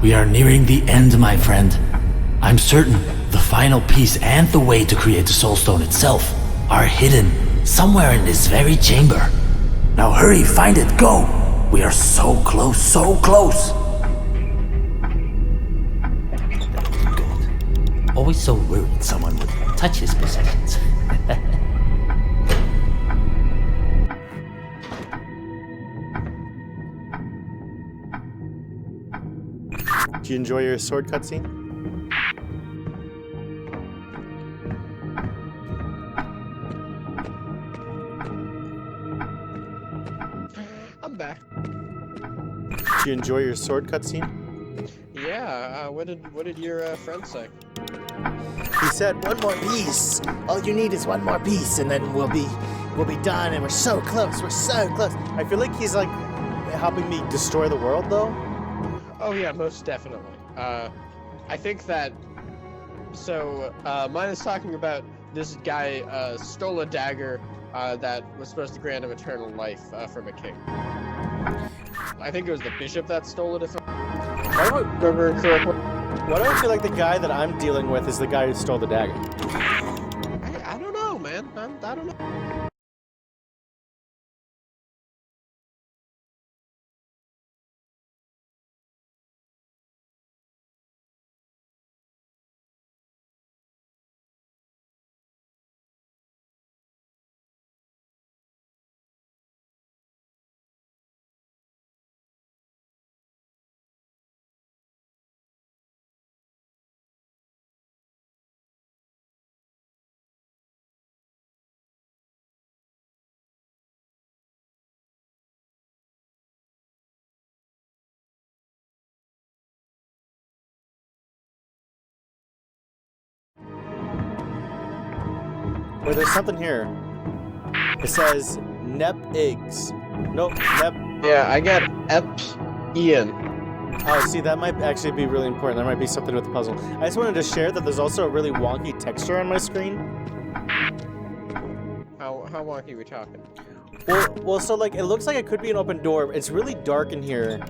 We are nearing the end, my friend. I'm certain the final piece and the way to create the Soul Stone itself are hidden somewhere in this very chamber. Now hurry, find it, go! We are so close, so close! Good. Always so worried someone would touch his possessions. Did you enjoy your sword cutscene? I'm back. Did you enjoy your sword cutscene? Yeah. What did your friend say? He said, "One more piece. All you need is one more piece, and then we'll be done. And we're so close. We're so close." I feel like he's like helping me destroy the world, though. Oh yeah, most definitely. I think that. So mine is talking about this guy stole a dagger that was supposed to grant him eternal life from a king. I think it was the bishop that stole it. If I remember correctly. Why do I feel like the guy that I'm dealing with is the guy who stole the dagger? I don't know, man. I don't know. Or there's something here. It says Nep Eggs. Nope, Nep. Yeah, I got Ian. Oh, see, that might actually be really important. There might be something with the puzzle. I just wanted to share that there's also a really wonky texture on my screen. How wonky are we talking? Well, so like it looks like it could be an open door. It's really dark in here,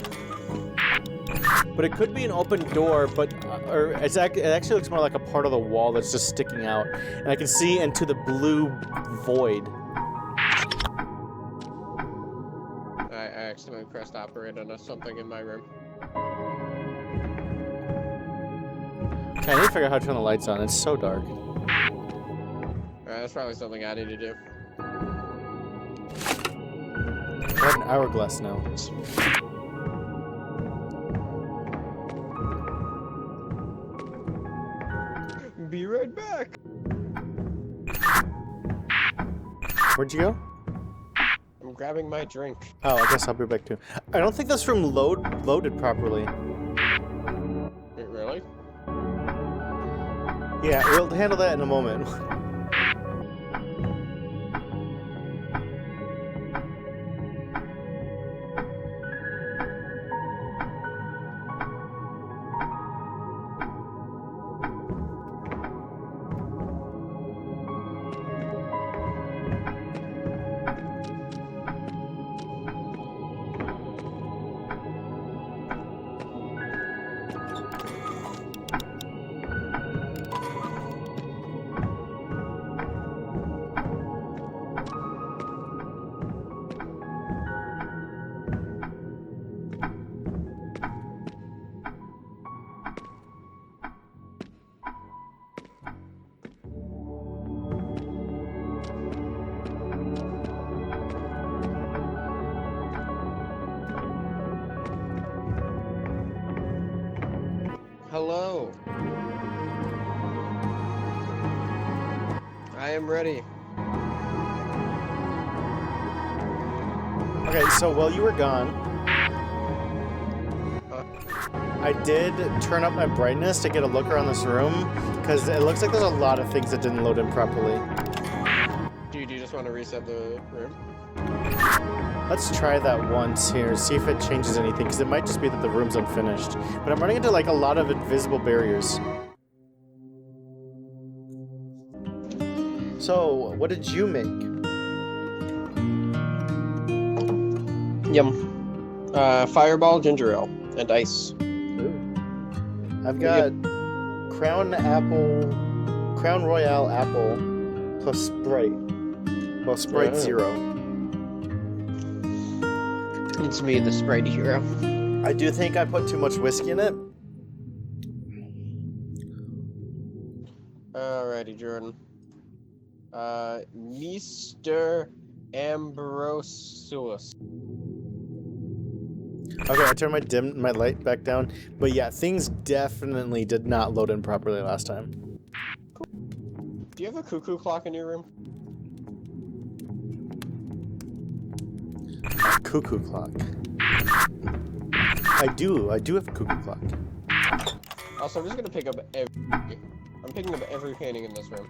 but it could be an open door. But it actually looks more like a part of the wall that's just sticking out, and I can see into the blue void. I accidentally pressed operate on something in my room. Okay, I need to figure out how to turn the lights on. It's so dark. That's probably something I need to do. I have an hourglass now. Be right back. Where'd you go? I'm grabbing my drink. Oh, I guess I'll be back too. I don't think this room loaded properly. Wait, really? Yeah, we'll handle that in a moment. Hello. I am ready. Okay, so while you were gone, I did turn up my brightness to get a look around this room, because it looks like there's a lot of things that didn't load in properly. Do you just want to reset the room? Let's try that once here, see if it changes anything, because it might just be that the room's unfinished. But I'm running into like a lot of invisible barriers. So, what did you make? Yum. Fireball, ginger ale, and ice. Ooh. I've got Crown Royale apple plus Sprite. Well, Sprite Yeah. Zero. It's me, the Sprite hero. I do think I put too much whiskey in it. Alrighty, Jordan. Mr. Ambrosius. Okay, I turned my light back down. But yeah, things definitely did not load in properly last time. Do you have a cuckoo clock in your room? Cuckoo clock. I do have a cuckoo clock. Also, I'm just gonna pick up I'm picking up every painting in this room.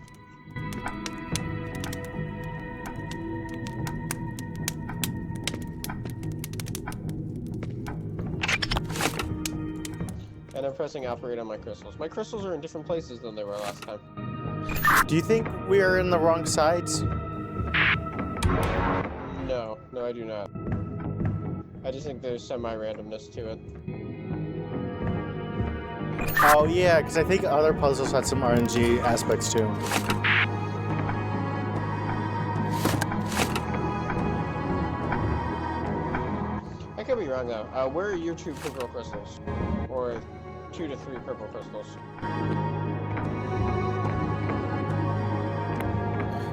And I'm pressing operate on my crystals. My crystals are in different places than they were last time. Do you think we are in the wrong sides? No, I do not. I just think there's semi-randomness to it. Oh yeah, because I think other puzzles had some RNG aspects too. I could be wrong though. Where are your 2 purple crystals? Or 2 to 3 purple crystals?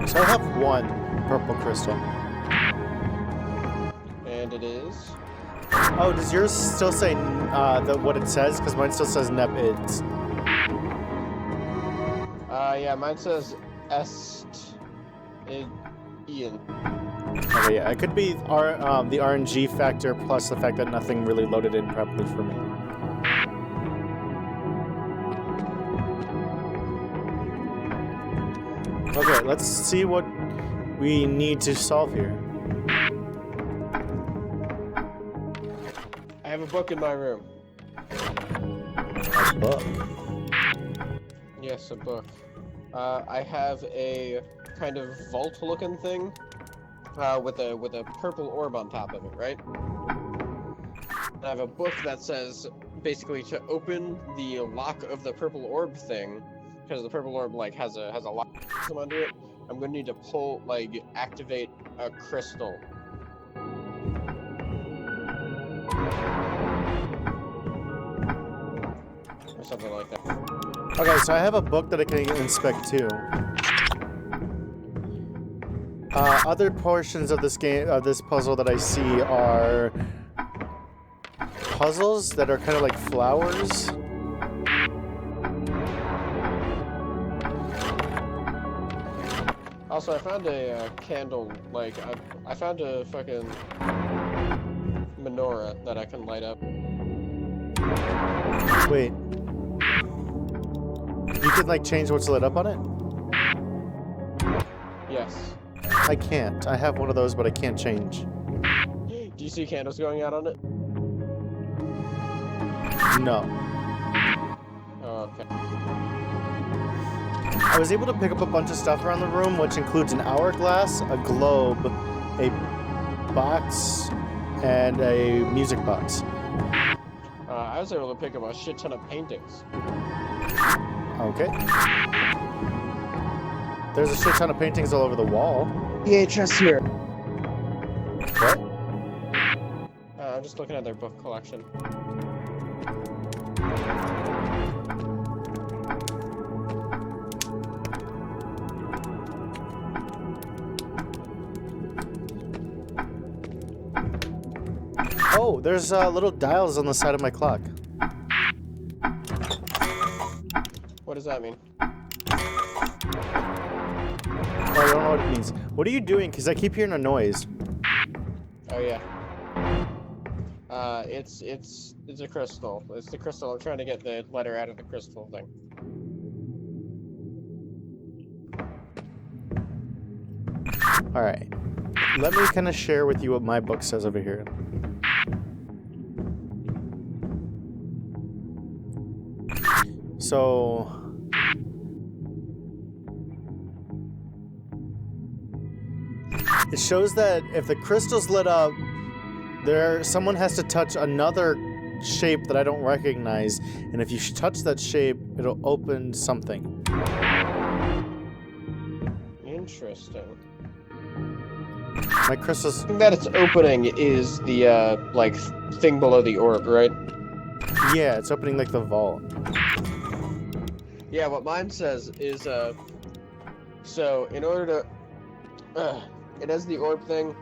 So I have 1 purple crystal. And it is... Oh, does yours still say what it says? Because mine still says NEP-IDS. Yeah, mine says Ian. Okay, yeah, it could be the RNG factor plus the fact that nothing really loaded in properly for me. Okay, let's see what we need to solve here. I have a book in my room. A book. Yes, a book. I have a kind of vault-looking thing with a purple orb on top of it, right? I have a book that says basically to open the lock of the purple orb thing, because the purple orb like has a lock under it. I'm gonna need to activate a crystal. Or something like that. Okay, so I have a book that I can inspect too. Other portions of this game, this puzzle that I see are puzzles that are kind of like flowers. Also, I found a candle, I found a fucking menorah that I can light up. Wait. You can change what's lit up on it? Yes. I can't. I have one of those, but I can't change. Do you see candles going out on it? No. Oh, okay. I was able to pick up a bunch of stuff around the room, which includes an hourglass, a globe, a box, and a music box. I was able to pick up a shit ton of paintings. Okay. There's a shit ton of paintings all over the wall. VHS here. What? I'm just looking at their book collection. Oh, there's little dials on the side of my clock. What does that mean? Oh, I don't know what it means. What are you doing? Because I keep hearing a noise. Oh yeah. It's a crystal. It's the crystal. I'm trying to get the letter out of the crystal thing. All right. Let me kind of share with you what my book says over here. So, it shows that if the crystal's lit up, someone has to touch another shape that I don't recognize, and if you touch that shape, it'll open something. Interesting. My crystals. The thing that it's opening is the like thing below the orb, right? Yeah, it's opening like the vault. Yeah, what mine says is so in order to it has the orb thing,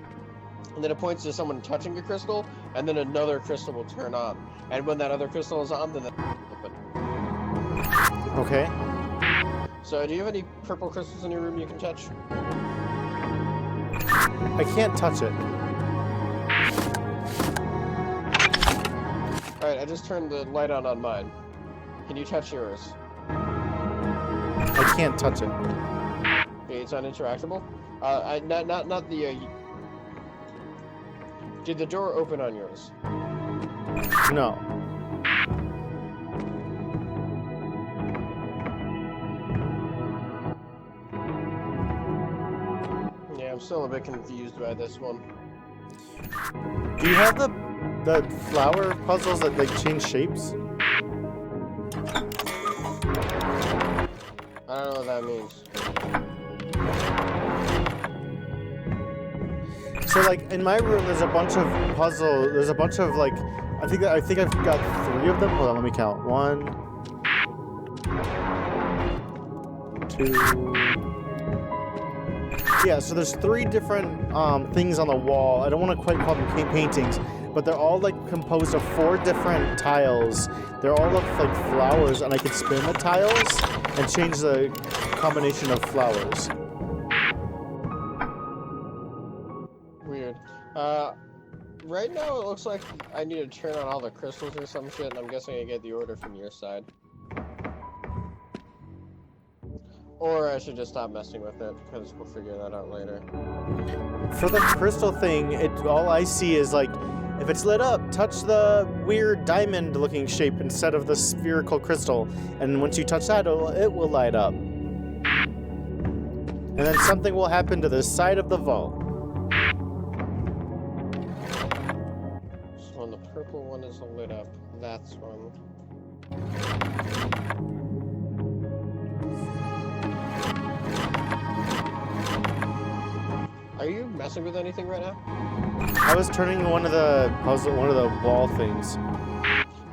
and then it points to someone touching a crystal, and then another crystal will turn on. And when that other crystal is on, then the open. Okay. So do you have any purple crystals in your room you can touch? I can't touch it. Alright, I just turned the light on mine. Can you touch yours? I can't touch it. Okay, it's uninteractable? Not the, Did the door open on yours? No. Yeah, I'm still a bit confused by this one. Do you have the flower puzzles that like change shapes? I don't know what that means. So like in my room, there's a bunch of puzzle. There's a bunch of like, I think I've got 3 of them. Hold on, let me count. 1, 2. Yeah, so there's 3 different things on the wall. I don't want to quite call them paintings, but they're all like composed of 4 different tiles. They're all look like flowers, and I can spin the tiles and change the combination of flowers. Weird. Right now it looks like I need to turn on all the crystals or some shit, and I'm guessing I get the order from your side. Or I should just stop messing with it, because we'll figure that out later. For the crystal thing, all I see is like, if it's lit up, touch the weird diamond-looking shape instead of the spherical crystal, and once you touch that, it will light up. And then something will happen to the side of the vault. So when the purple one is lit up, that's when... Are you messing with anything right now? I was turning one of the wall things.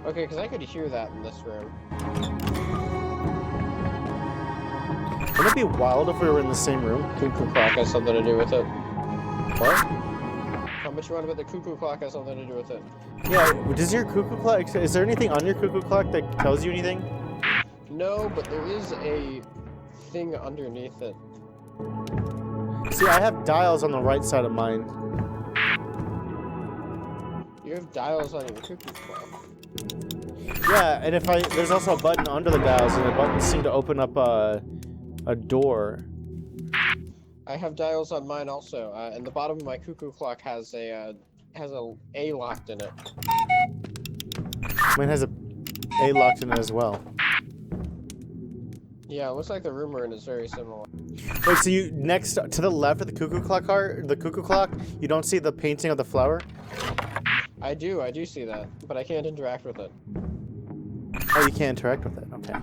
Okay, because I could hear that in this room. Wouldn't it be wild if we were in the same room? Cuckoo clock has something to do with it. What? How much you want about the cuckoo clock has something to do with it? Yeah, does your cuckoo clock, is there anything on your cuckoo clock that tells you anything? No, but there is a thing underneath it. See, I have dials on the right side of mine. You have dials on your cuckoo clock. Yeah, and there's also a button under the dials, and the buttons seem to open up a door. I have dials on mine also, and the bottom of my cuckoo clock has a locked in it. Mine has a locked in it as well. Yeah, it looks like the room we're in is very similar. Wait, so you next to the left of the cuckoo clock, you don't see the painting of the flower? I do see that, but I can't interact with it. Oh, you can't interact with it. Okay.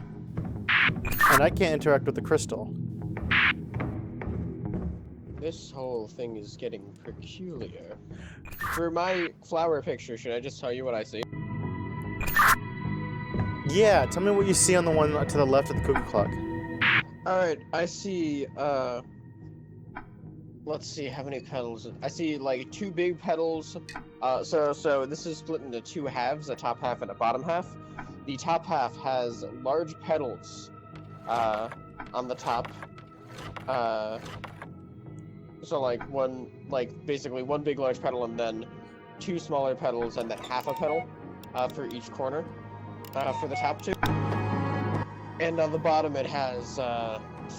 And I can't interact with the crystal. This whole thing is getting peculiar. For my flower picture, should I just tell you what I see? Yeah, tell me what you see on the one to the left of the cuckoo clock. Alright, I see, let's see, how many petals? I see, like, 2 big petals. So this is split into 2 halves, a top half and a bottom half. The top half has large petals, on the top. So, basically one big large petal and then 2 smaller petals and then half a petal, for each corner, for the top 2. And on the bottom it has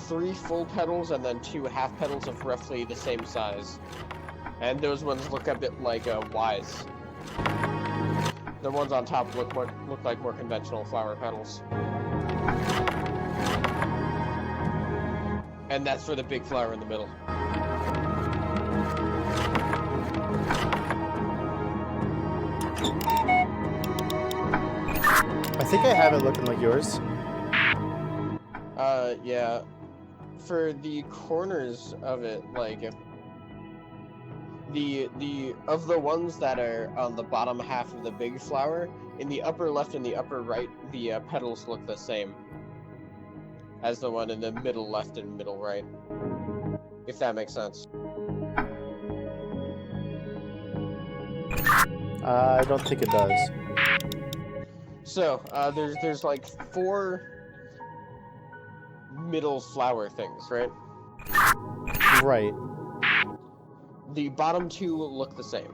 3 full petals and then 2 half petals of roughly the same size. And those ones look a bit like Ys. The ones on top look like more conventional flower petals. And that's for the big flower in the middle. I think I have it looking like yours. Yeah. For the corners of it, like the of the ones that are on the bottom half of the big flower, in the upper left and the upper right, the petals look the same as the one in the middle left and middle right. If that makes sense. I don't think it does. So, there's like 4 middle flower things, right? Right. The bottom 2 look the same.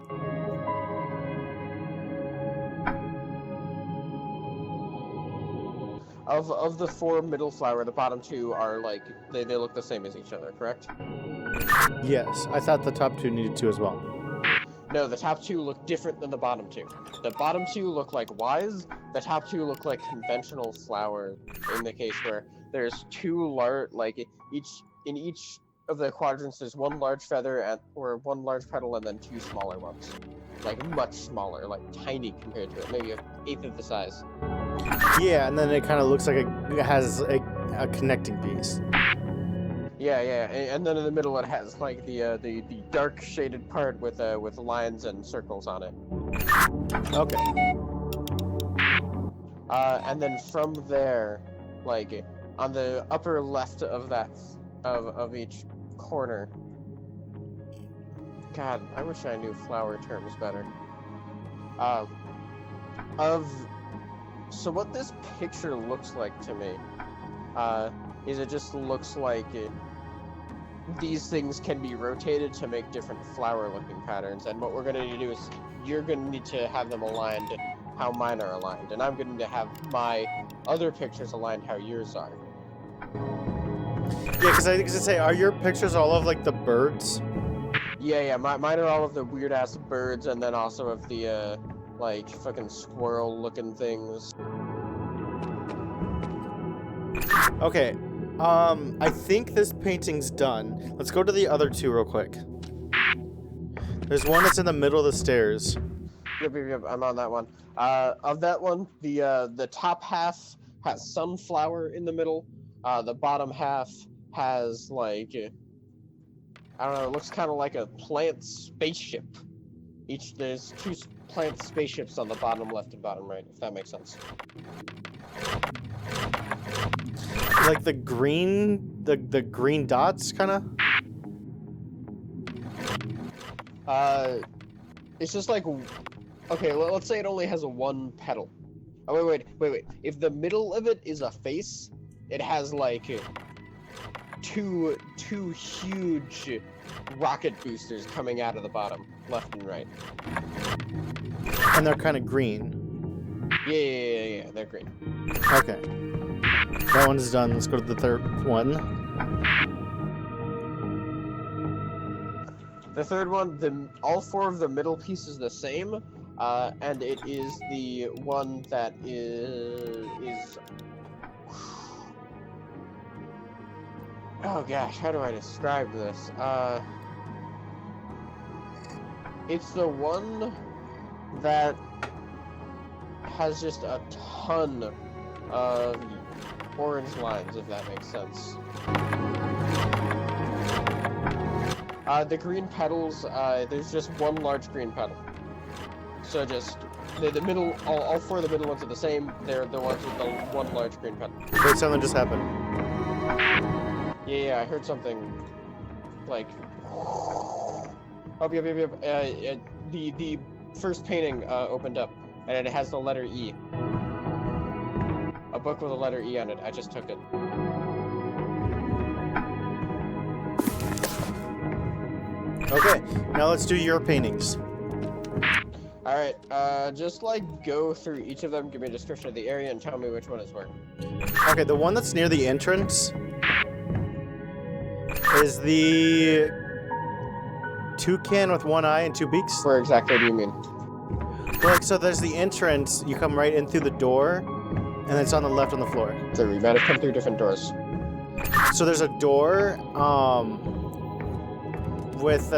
Of the 4 middle flower, the bottom 2 are like they look the same as each other, correct? Yes, I thought the top 2 needed to as well. No, the top 2 look different than the bottom 2. The bottom 2 look like Ys, the top 2 look like conventional flower, in the case where there's 2 large, like in each of the quadrants there's 1 large feather or 1 large petal and then 2 smaller ones. Like much smaller, like tiny compared to it, maybe an eighth of the size. Yeah, and then it kind of looks like it has a connecting piece. Yeah, and then in the middle it has like the dark shaded part with lines and circles on it. Okay. And then from there, like on the upper left of that of each corner. God, I wish I knew flower terms better. So what this picture looks like to me, is it just looks like these things can be rotated to make different flower-looking patterns, and what we're going to need to do is you're going to need to have them aligned how mine are aligned, and I'm going to have my other pictures aligned how yours are. Yeah, because I think to say, are your pictures all of like the birds? Yeah, mine are all of the weird-ass birds, and then also of the, like, fucking squirrel-looking things. Okay. I think this painting's done. Let's go to the other 2 real quick. There's one that's in the middle of the stairs. Yep, I'm on that one. Of that one, the top half has sunflower in the middle. The bottom half has, like, I don't know, it looks kind of like a plant spaceship. There's 2 plant spaceships on the bottom left and bottom right, if that makes sense. Like the green dots, kind of? It's just like, okay, let's say it only has 1 petal. Oh, wait. If the middle of it is a face, it has like two huge rocket boosters coming out of the bottom, left and right. And they're kind of green. Yeah, they're green. Okay. That one's done. Let's go to the third one. The third one, all 4 of the middle piece is the same, and it is the one that is. Oh gosh, how do I describe this? It's the one that has just a ton of orange lines, if that makes sense. The green petals, there's just 1 large green petal. So just, the middle, all 4 of the middle ones are the same. They're the ones with the 1 large green petal. Wait, something just happened. Yeah, I heard something, like, oh, yep. The first painting opened up, and it has the letter E. A book with a letter E on it. I just took it. Okay, now let's do your paintings. Alright, just like go through each of them, give me a description of the area, and tell me which one is where. Okay, the one that's near the entrance is the toucan with 1 eye and 2 beaks. Where exactly do you mean? Like, so there's the entrance, you come right in through the door, and it's on the left on the floor. So we might have come through different doors. So there's a door, with,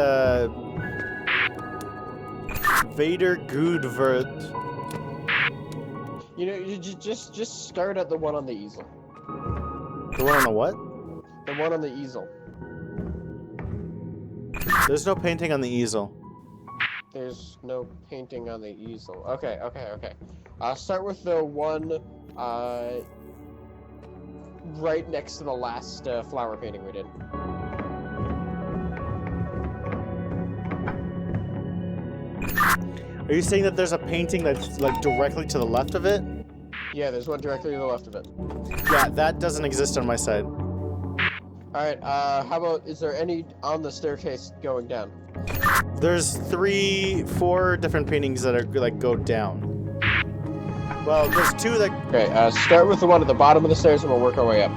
Vader Gudvert. You know, you just start at the one on the easel. The one on the what? The one on the easel. There's no painting on the easel. There's no painting on the easel. Okay. Start with the one right next to the last flower painting we did. Are you saying that there's a painting that's like directly to the left of it? Yeah, there's one directly to the left of it. Yeah, that doesn't exist on my side. Alright, how about, is there any on the staircase going down? There's 4 different paintings that are like go down. Well, there's 2 that. Okay, start with the one at the bottom of the stairs and we'll work our way up.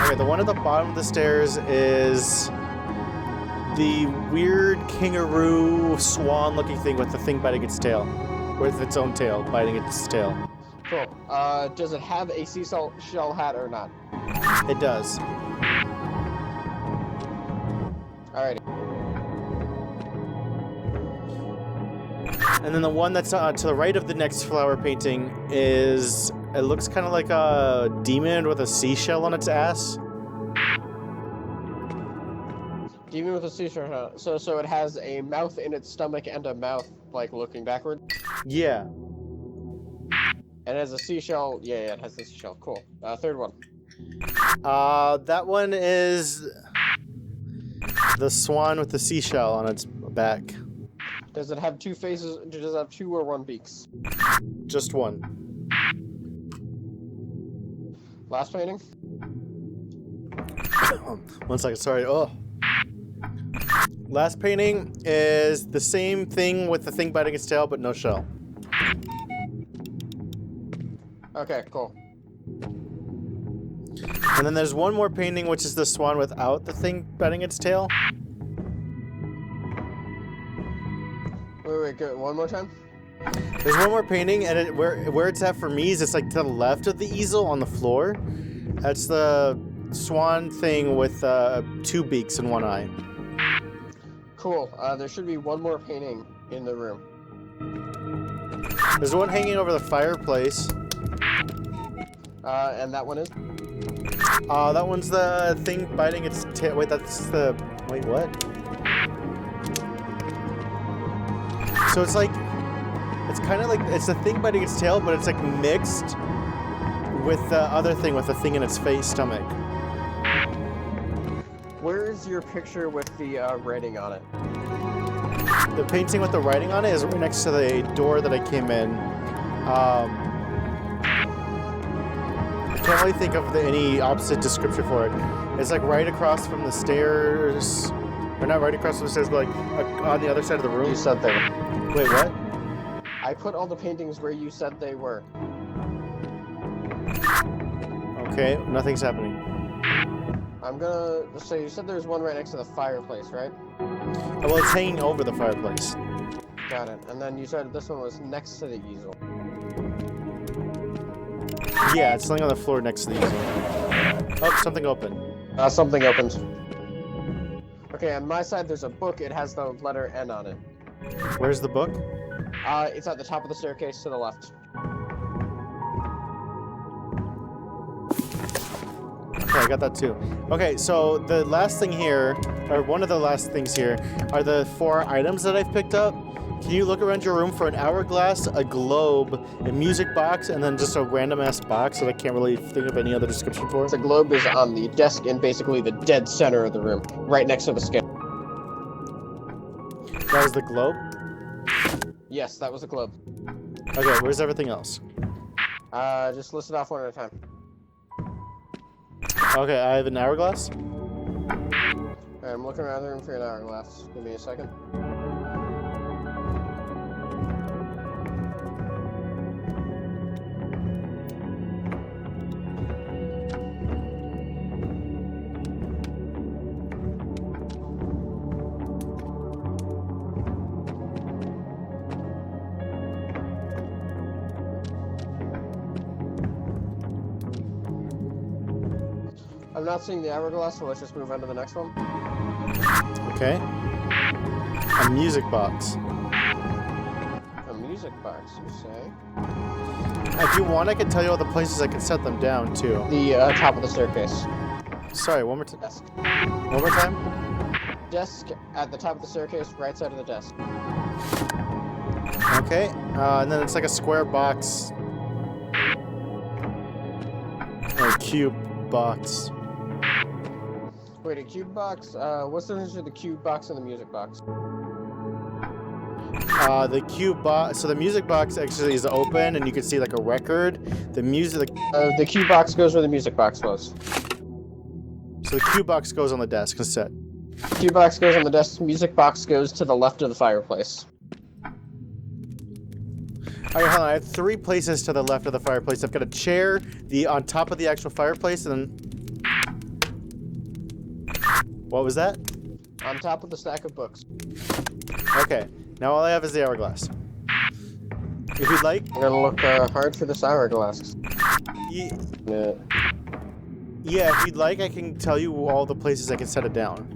Okay, the one at the bottom of the stairs is the weird kangaroo swan-looking thing with the thing biting its tail, with its own tail biting its tail. Cool. Does it have a seashell hat or not? It does. Alrighty. And then the one that's to the right of the next flower painting is, it looks kind of like a demon with a seashell on its ass. Demon with a seashell hat. So it has a mouth in its stomach and a mouth, like, looking backward? Yeah. And it has a seashell. Yeah, it has a seashell. Cool. Third one. That one is the swan with the seashell on its back. Does it have 2 faces? Does it have 2 or 1 beaks? Just one. Last painting? 1 second, sorry. Oh. Last painting is the same thing with the thing biting its tail, but no shell. Okay, cool. And then there's one more painting, which is the swan without the thing biting its tail. Wait, go one more time? There's one more painting, and where it's at for me is it's like to the left of the easel on the floor. That's the swan thing with 2 beaks and 1 eye. Cool. There should be one more painting in the room. There's one hanging over the fireplace. And that one is? That one's the thing biting its tail. Wait, that's the... Wait, what? So it's like... It's kind of like... It's the thing biting its tail, but it's like mixed with the other thing, with the thing in its stomach. Where is your picture with the writing on it? The painting with the writing on it is right next to the door that I came in. I can't really think of any opposite description for it. It's like right across from the stairs. Or not right across from the stairs, but like on the other side of the room. You said they were. Wait, what? I put all the paintings where you said they were. Okay, nothing's happening. I'm gonna... So you said there's one right next to the fireplace, right? Well, it's hanging over the fireplace. Got it. And then you said this one was next to the easel. Yeah, it's laying on the floor next to the easel. Oh, something opened. Something opened. Okay, on my side there's a book. It has the letter N on it. Where's the book? It's at the top of the staircase to the left. Okay, I got that too. Okay, so the last thing here, or one of the last things here, are the 4 items that I've picked up. Can you look around your room for an hourglass, a globe, a music box, and then just a random-ass box that I can't really think of any other description for? The globe is on the desk in basically the dead center of the room, right next to the scale. That was the globe? Yes, that was the globe. Okay, where's everything else? Just list it off one at a time. Okay, I have an hourglass. Alright, I'm looking around the room for an hourglass. Give me a second. I'm not seeing the hourglass, so let's just move on to the next one. Okay. A music box. A music box, you say? If you want, I can tell you all the places I can set them down too. The top of the staircase. Sorry, one more time. Desk. One more time. Desk at the top of the staircase, right side of the desk. Okay, and then it's like a square box. Or a cube box. Wait, a cube box? What's the difference between the cube box and the music box? The cube box. So the music box actually is open, and you can see like a record. The music. The cube box goes where the music box was. So the cube box goes on the desk instead. Cube box goes on the desk. Music box goes to the left of the fireplace. Okay, hold on. I have 3 places to the left of the fireplace. I've got a chair, on top of the actual fireplace, and then. What was that? On top of the stack of books. Okay. Now all I have is the hourglass. If you'd like. I'm gonna look hard for this hourglass. Yeah. Yeah. Yeah, if you'd like, I can tell you all the places I can set it down.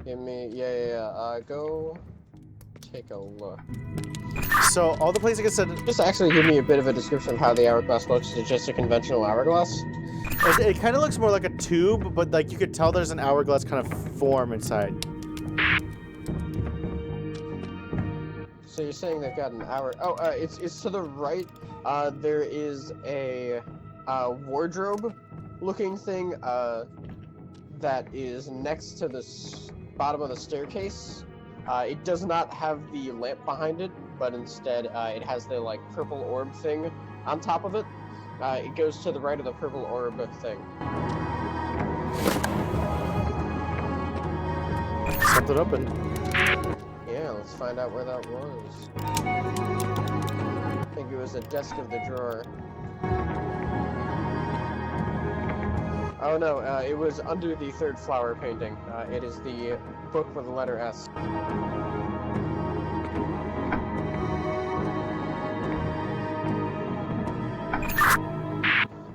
Give me, yeah. Go take a look. So all the places I can set it. Just actually give me a bit of a description of how the hourglass looks. Is it just a conventional hourglass? It kind of looks more like a tube, but like you could tell there's an hourglass kind of form inside. So you're saying they've got an hour? Oh, it's to the right. There is a wardrobe-looking thing that is next to the bottom of the staircase. It does not have the lamp behind it, but instead it has the like purple orb thing on top of it. It goes to the right of the purple orb thing. Something open. Yeah, let's find out where that was. I think it was the desk of the drawer. Oh no, it was under the 3rd flower painting. It is the book with the letter S.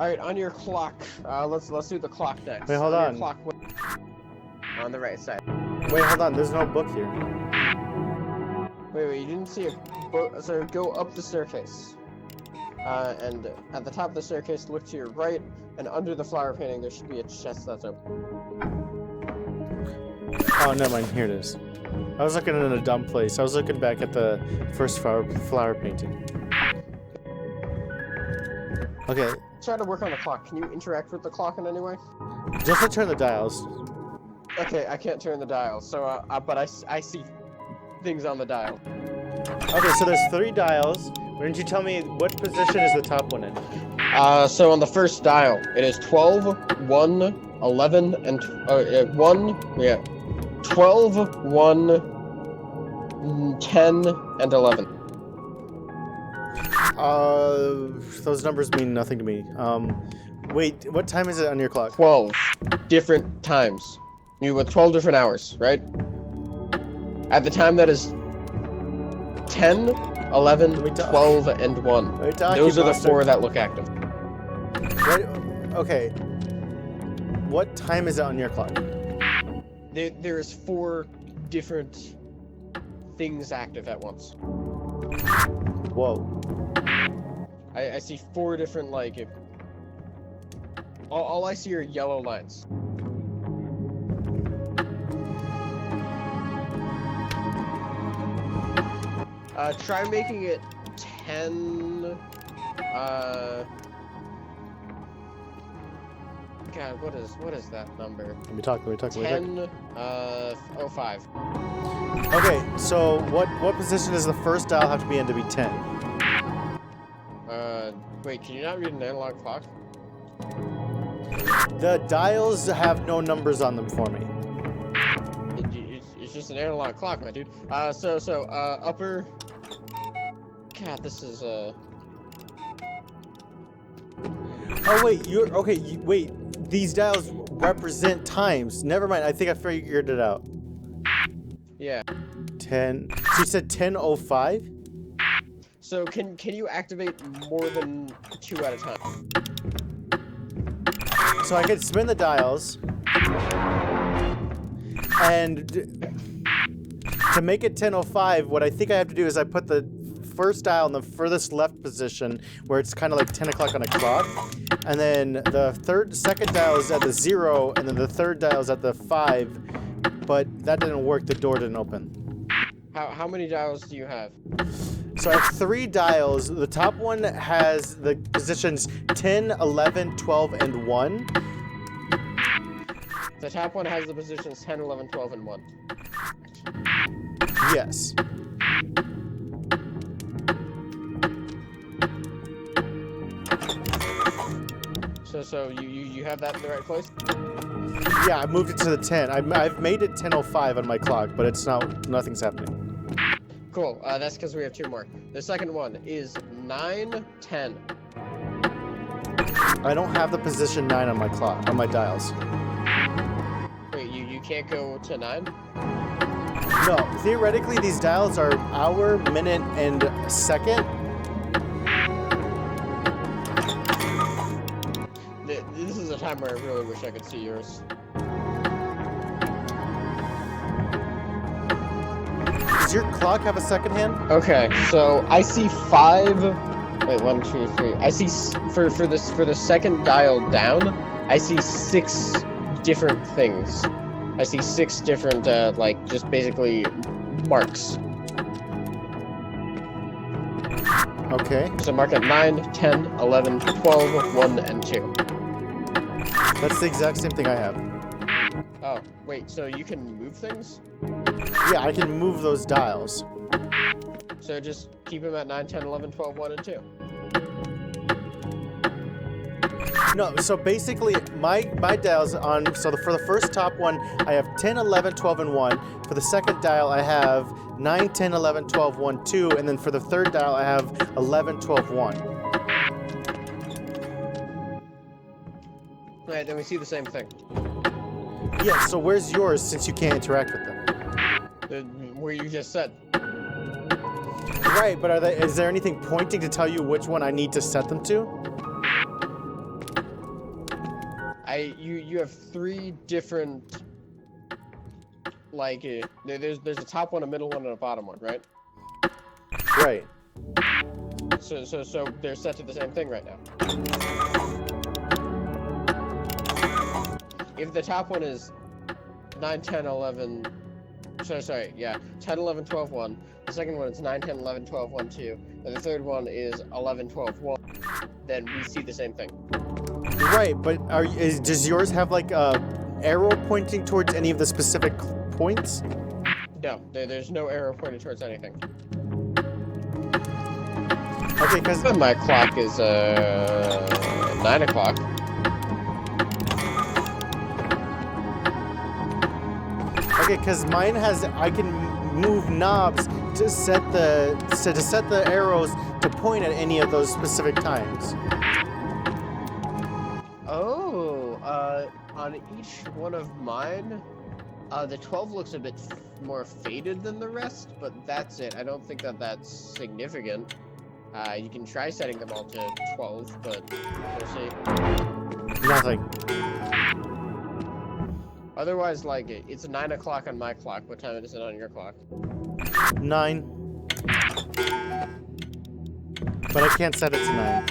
All right, on your clock. Let's do the clock next. Wait, hold Your on. clock, on the right side. Wait, hold on. There's no book here. Wait, you didn't see a book. So go up the staircase. And at the top of the staircase, look to your right, and under the flower painting, there should be a chest that's open. Oh, never mind. Here it is. I was looking in a dumb place. I was looking back at the first flower painting. Okay, Try to work on the clock. Can you interact with the clock in any way? just to turn the dials. Okay, I can't turn the dial, so but I see things on the dial. Okay, so there's 3 dials. Why don't you tell me what position is the top one in? So on the first dial, it is 12, 1, 11, and 12, 1, 10, and 11. Those numbers mean nothing to me. Wait, what time is it on your clock? 12 different times. You with 12 different hours, right? At the time that is 10, 11, 12, and 1. Those are the 4 that look active. What? Okay. What time is it on your clock? There is 4 different things active at once. Whoa. I see 4 different, like... All I see are yellow lines. Try making it 10... God, what is that number? Let me talk. 10, 05. Okay, so what position does the first dial have to be in to be 10? Wait, can you not read an analog clock? The dials have no numbers on them for me. It's just an analog clock, my dude. Upper... God, this is, Oh, wait, wait. These dials represent times. Never mind, I think I figured it out. Yeah. 10... She said 10:05? So, can you activate more than 2 at a time? So I could spin the dials, and to make it 10:05, what I think I have to do is I put the first dial in the furthest left position, where it's kind of like 10 o'clock on a clock. And then the second dial is at the 0, and then the third dial is at the 5. But that didn't work. The door didn't open. How many dials do you have? So I have 3 dials. The top one has the positions 10, 11, 12, and 1. The top one has the positions 10, 11, 12, and 1. Yes. So you have that in the right place? Yeah, I moved it to the 10. I've made it 10:05 on my clock, but it's nothing's happening. Cool. That's because we have 2 more. The second one is 9, 10. I don't have the position 9 on my clock, on my dials. Wait, you can't go to 9? No, theoretically, these dials are hour, minute, and second. This is a time where I really wish I could see yours. Does your clock have a second hand? Okay, so I see 5. Wait, 1, 2, 3. I see for the second dial down, I see 6 different things. I see 6 different like just basically marks. Okay. So mark at 9, 10, 11, 12, 1, and 2. That's the exact same thing I have. Oh, wait, so you can move things? Yeah, I can move those dials. So just keep them at 9, 10, 11, 12, 1, and 2. No, so basically, my dials on, so for the first top one, I have 10, 11, 12, and 1. For the second dial, I have 9, 10, 11, 12, 1, 2. And then for the third dial, I have 11, 12, 1. Alright, then we see the same thing. Yeah, so where's yours since you can't interact with them? Where you just said. Right, but is there anything pointing to tell you which one I need to set them to? You have 3 different, like, there's a top one, a middle one, and a bottom one, right? Right. So they're set to the same thing right now. If the top one is 9, 10, 11, sorry, yeah, 10, 11, 12, 1. The second one is 9, 10, 11, 12, 1, 2. And the third one is 11, 12, 1. Then we see the same thing. Right, but does yours have like a arrow pointing towards any of the specific points? No, there's no arrow pointed towards anything. Okay, because My clock is 9 o'clock. Okay, because mine has, I can move knobs to set the arrows to point at any of those specific times. Oh, on each one of mine, the 12 looks a bit more faded than the rest, but that's it. I don't think that that's significant. You can try setting them all to 12, but we'll see. Nothing. Otherwise, like, it's 9 o'clock on my clock. What time is it on your clock? 9. But I can't set it to 9.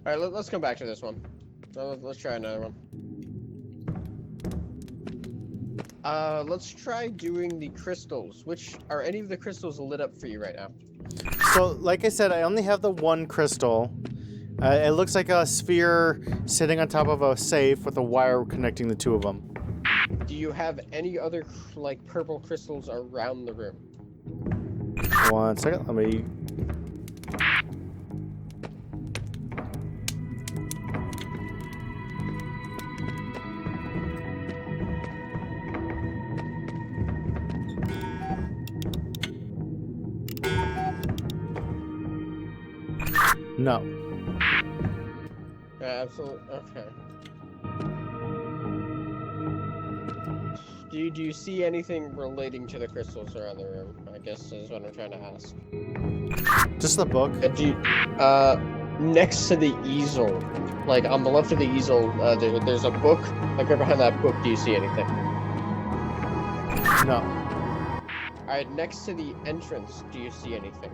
Alright, let's come back to this one. Let's try another one. Let's try doing the crystals. Are any of the crystals lit up for you right now? So, like I said, I only have the one crystal. It looks like a sphere sitting on top of a safe with a wire connecting the two of them. Do you have any other, like, purple crystals around the room? 1 second, let me... No. Absolutely. Okay. Do you see anything relating to the crystals around the room? I guess is what I'm trying to ask. Just the book. Next to the easel, like on the left of the easel, there's a book. Like right behind that book, do you see anything? No. Alright, next to the entrance, do you see anything?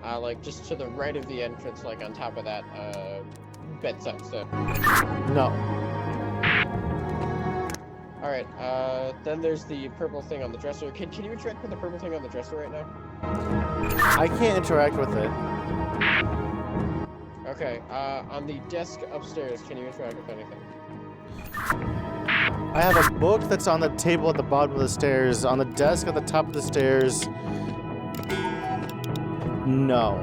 Like just to the right of the entrance, like on top of that, bedside stone. No. Alright, then there's the purple thing on the dresser. Can you interact with the purple thing on the dresser right now? I can't interact with it. Okay, on the desk upstairs, can you interact with anything? I have a book that's on the table at the bottom of the stairs. On the desk at the top of the stairs. No.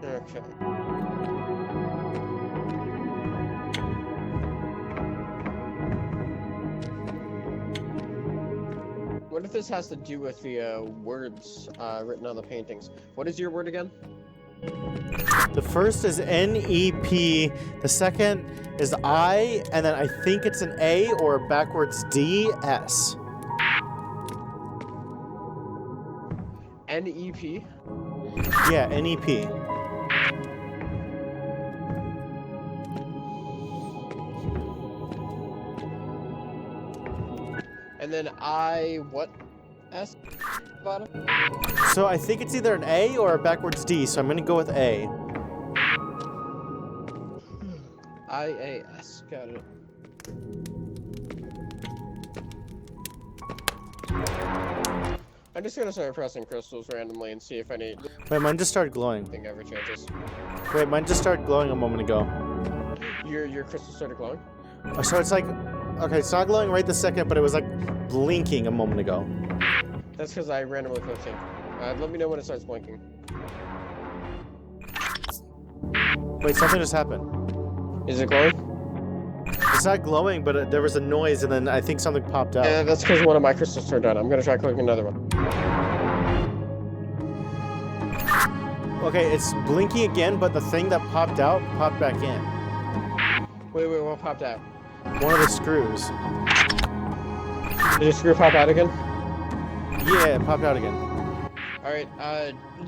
Okay. What if this has to do with the words written on the paintings? What is your word again? The first is N-E-P, the second is I, and then I think it's an A or backwards D-S. N-E-P? Yeah, N-E-P. And then I, what? S? Bottom? So I think it's either an A or a backwards D, so I'm gonna go with A. I-A-S, got it. I'm just gonna start pressing crystals randomly and see if anything Wait, mine just started glowing. ever changes. Wait, mine just started glowing a moment ago. Your crystal started glowing? So it's like, okay, it's not glowing right this second, but it was like blinking a moment ago. That's because I randomly clicked it. Let me know when it starts blinking. Wait, something just happened. Is it glowing? It's not glowing, but there was a noise, and then I think something popped out. Yeah, that's because one of my crystals turned on. I'm gonna try clicking another one. Okay, it's blinking again, but the thing that popped out popped back in. Wait, what popped out? One of the screws. Did your screw pop out again? Yeah, it popped out again. Alright,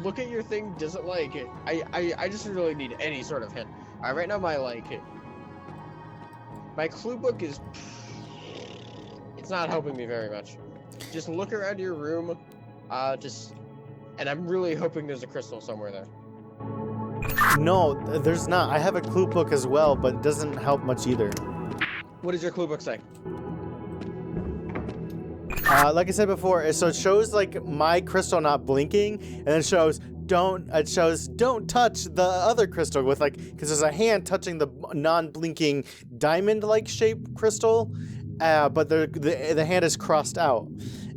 look at your thing. Does it like it? I just really need any sort of hint. Alright, right now my clue book is, it's not helping me very much. Just look around your room, and I'm really hoping there's a crystal somewhere there. No, there's not. I have a clue book as well, but it doesn't help much either. What does your clue book say? Like I said before, so it shows like my crystal not blinking, and then it shows don't touch the other crystal with like, because there's a hand touching the non-blinking diamond-like shaped crystal, but the hand is crossed out.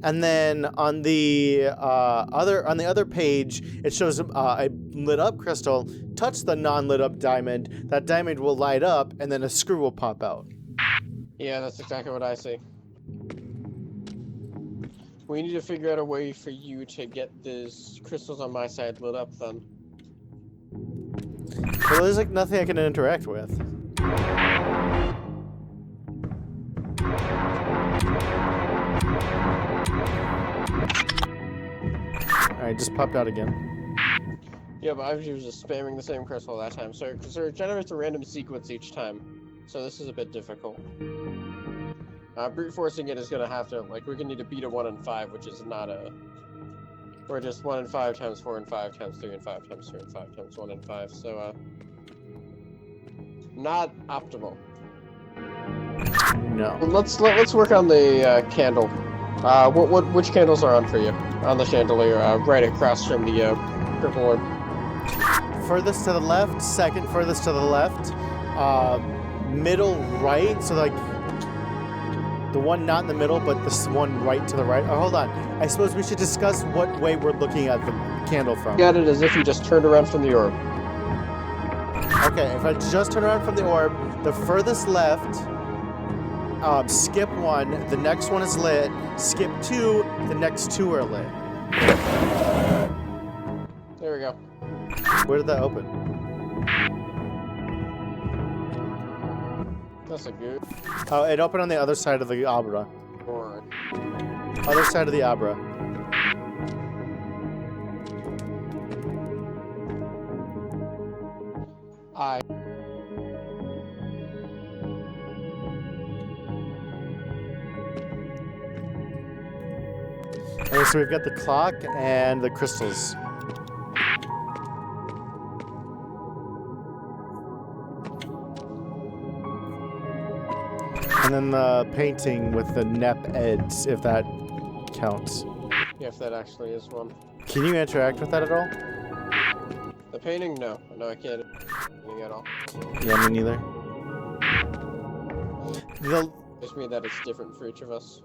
And then on the other page, it shows a lit up crystal. Touch the non-lit up diamond. That diamond will light up, and then a screw will pop out. Yeah, that's exactly what I see. We need to figure out a way for you to get these crystals on my side lit up then. Well, there's like nothing I can interact with. Alright, just popped out again. Yeah, but I was just spamming the same crystal that time, so it generates a random sequence each time. So this is a bit difficult. Brute forcing it is gonna have to, like, we're gonna need to beat a 1 and 5, which is not a... We're just 1 and 5 times 4 and 5 times 3 and 5 times 2 and 5 times 1 and 5, so, not optimal. No. Let's work on the, candle. Which candles are on for you? On the chandelier, right across from the, purple orb. Furthest to the left, second furthest to the left, middle right, so like the one not in the middle, but this one right to the right. Oh, hold on. I suppose we should discuss what way we're looking at the candle from. Got it as if you just turned around from the orb. Okay, if I just turn around from the orb, the furthest left, skip 1, the next one is lit, skip 2, the next 2 are lit. There we go. Where did that open? That's a good. Oh, it opened on the other side of the Abra. Or Other side of the Abra. I. so we've got the clock and the crystals. And then the painting with the nep eds, if that counts. Yeah, if that actually is one. Can you interact with that at all? The painting? No. No, I can't. Painting at all. Yeah, me neither. Just mean that it's different for each of us.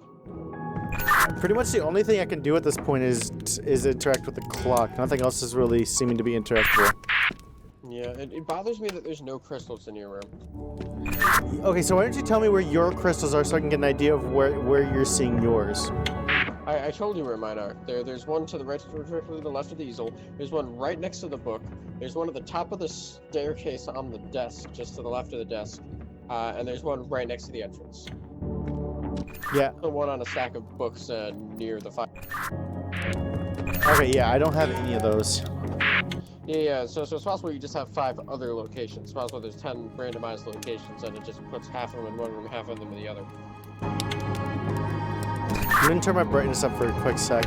Pretty much the only thing I can do at this point is interact with the clock. Nothing else is really seeming to be interactable. Yeah, it bothers me that there's no crystals in your room. Okay, so why don't you tell me where your crystals are so I can get an idea of where you're seeing yours? I told you where mine are. There's one to the right, directly to the left of the easel. There's one right next to the book. There's one at the top of the staircase on the desk, just to the left of the desk. And there's one right next to the entrance. Yeah. The one on a stack of books near the fire. Okay, yeah, I don't have any of those. Yeah, so it's possible you just have 5 other locations. It's possible there's 10 randomized locations, and it just puts half of them in one room, half of them in the other. I'm gonna turn my brightness up for a quick sec.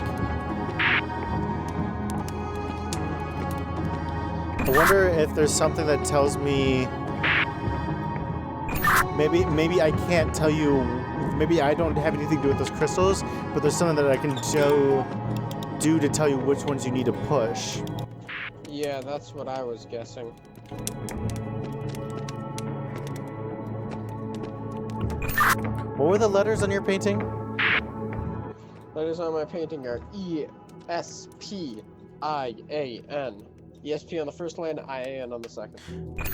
I wonder if there's something that tells me... Maybe I can't tell you... Maybe I don't have anything to do with those crystals, but there's something that I can do to tell you which ones you need to push. Yeah, that's what I was guessing. What were the letters on your painting? Letters on my painting are E-S-P-I-A-N. ESP on the first line, IAN on the second.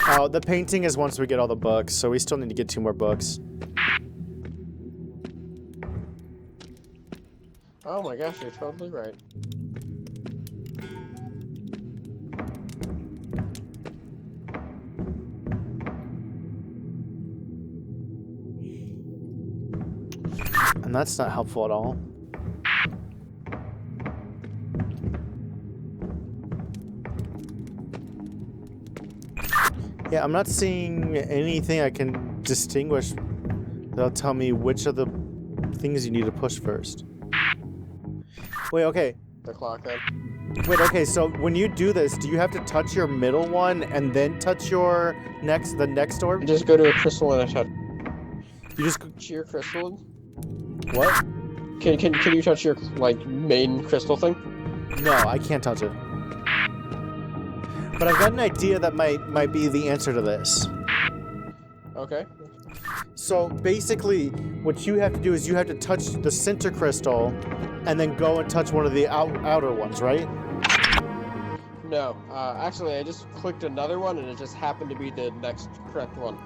Oh, the painting is once we get all the books, so we still need to get 2 more books. Oh my gosh, you're totally right. And that's not helpful at all. Yeah, I'm not seeing anything I can distinguish that'll tell me which of the things you need to push first. Wait, okay. The clock then. Wait, okay, so when you do this, do you have to touch your middle one and then touch the next orb? Just go to a crystal and I touch. You just... Touch your crystal? What? Can you touch your, like, main crystal thing? No, I can't touch it. But I've got an idea that might be the answer to this. Okay. So basically, what you have to do is you have to touch the center crystal and then go and touch one of the outer ones, right? No. Actually, I just clicked another one and it just happened to be the next correct one.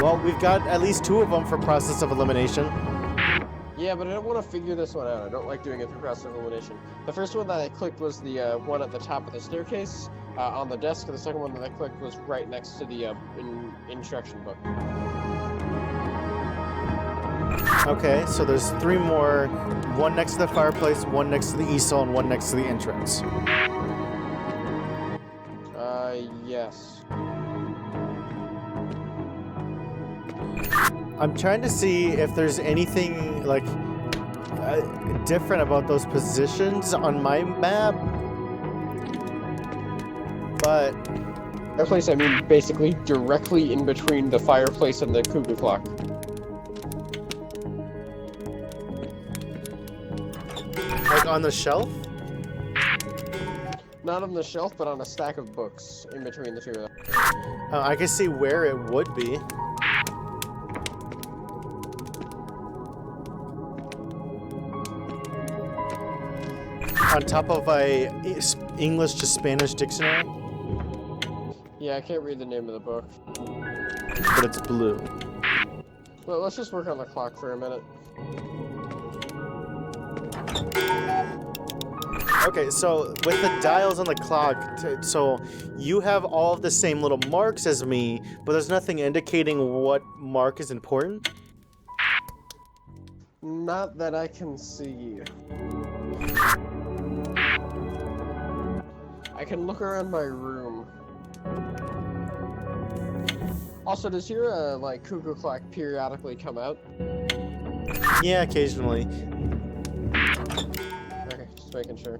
Well, we've got at least 2 of them for process of elimination. Yeah, but I don't want to figure this one out. I don't like doing it through process of elimination. The first one that I clicked was the one at the top of the staircase on the desk, and the second one that I clicked was right next to the instruction book. Okay, so there's 3 more. 1 next to the fireplace, 1 next to the easel, and 1 next to the entrance. Yes. I'm trying to see if there's anything, like, different about those positions on my map. But... Fireplace, I mean, basically directly in between the fireplace and the cuckoo clock. Like on the shelf? Not on the shelf, but on a stack of books in between the 2 of them. I can see where it would be. On top of a English to Spanish dictionary? Yeah, I can't read the name of the book. But it's blue. Well, let's just work on the clock for a minute. Okay, so with the dials on the clock, so you have all of the same little marks as me, but there's nothing indicating what mark is important? Not that I can see. I can look around my room. Also, does your, like, cuckoo clock periodically come out? Yeah, occasionally. Just making sure.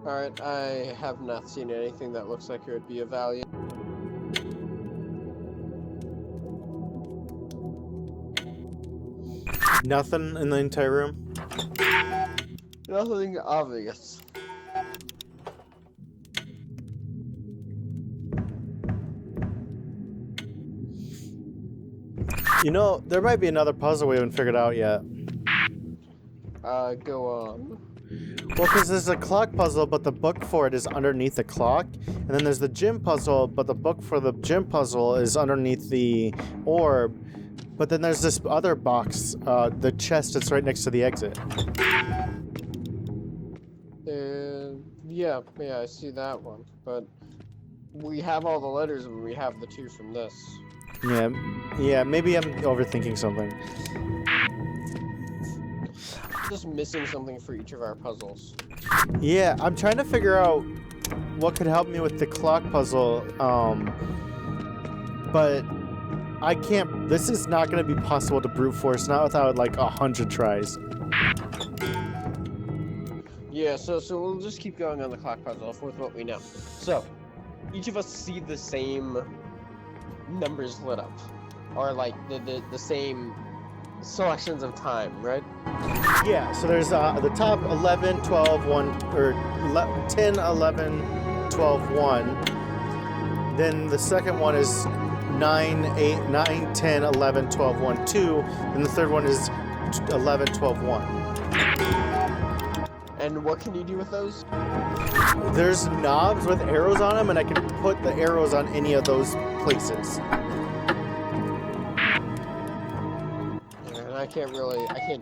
Alright, I have not seen anything that looks like it would be of value. Nothing in the entire room? Nothing obvious. You know, there might be another puzzle we haven't figured out yet. Go on. Well, because there's a clock puzzle, but the book for it is underneath the clock. And then there's the gym puzzle, but the book for the gym puzzle is underneath the orb. But then there's this other box, the chest that's right next to the exit. Yeah, I see that one. But we have all the letters and we have the two from this. Yeah, maybe I'm overthinking something. Just missing something for each of our puzzles. Yeah, I'm trying to figure out what could help me with the clock puzzle, but I can't. This is not going to be possible to brute force, not without like 100 tries. Yeah, so we'll just keep going on the clock puzzle with what we know. So, each of us see the same numbers lit up, or like the same selections of time, right? Yeah, so there's the top 11, 12, 1, or 10, 11, 12, 1. Then the second one is 9, 8, 9, 10, 11, 12, 1, 2. And the third one is 11, 12, 1. And what can you do with those? There's knobs with arrows on them, and I can put the arrows on any of those places. And I can't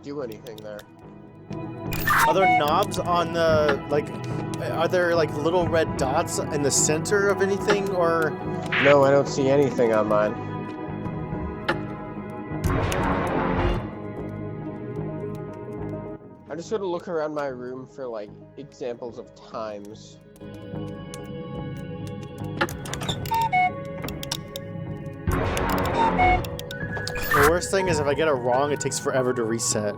do anything there. Are there knobs on the, like, are there like little red dots in the center of anything, or? No, I don't see anything on mine. I just sort of look around my room for like examples of times. The worst thing is if I get it wrong, it takes forever to reset.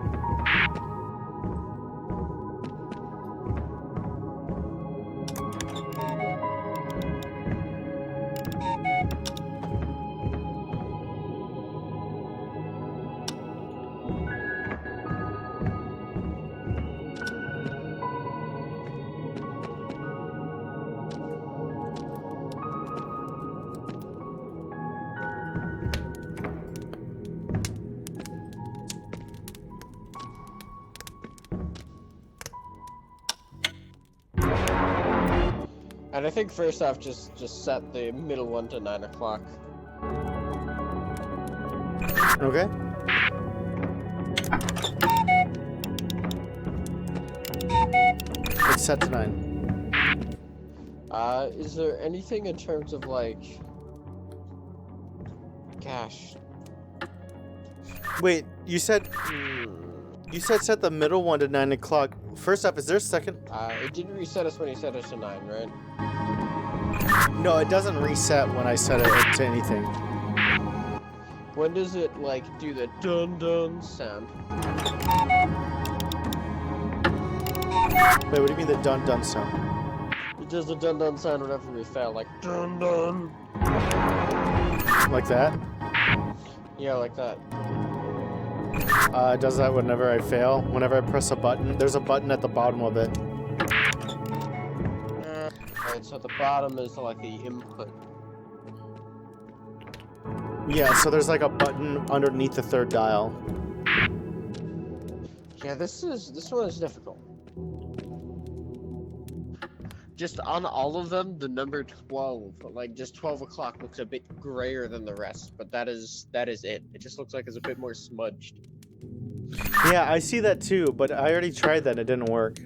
And I think first off, just set the middle one to 9 o'clock. Okay. It's set to 9. Is there anything in terms of like... Gosh. Wait, you said set the middle one to 9 o'clock. First off, is there a second? It didn't reset us when he set us to 9, right? No, it doesn't reset when I set it to anything. When does it, like, do the dun-dun sound? Wait, what do you mean the dun-dun sound? It does the dun-dun sound whenever we fail, like, dun-dun! Like that? Yeah, like that. It does that whenever I fail. Whenever I press a button, there's a button at the bottom of it. Alright, so at the bottom is, like, the input. Yeah, so there's like a button underneath the third dial. Yeah, this one is difficult. just on all of them, the number 12, like just 12 o'clock, looks a bit grayer than the rest. But that is it. It just looks like it's a bit more smudged. Yeah, I see that too, but I already tried that and it didn't work.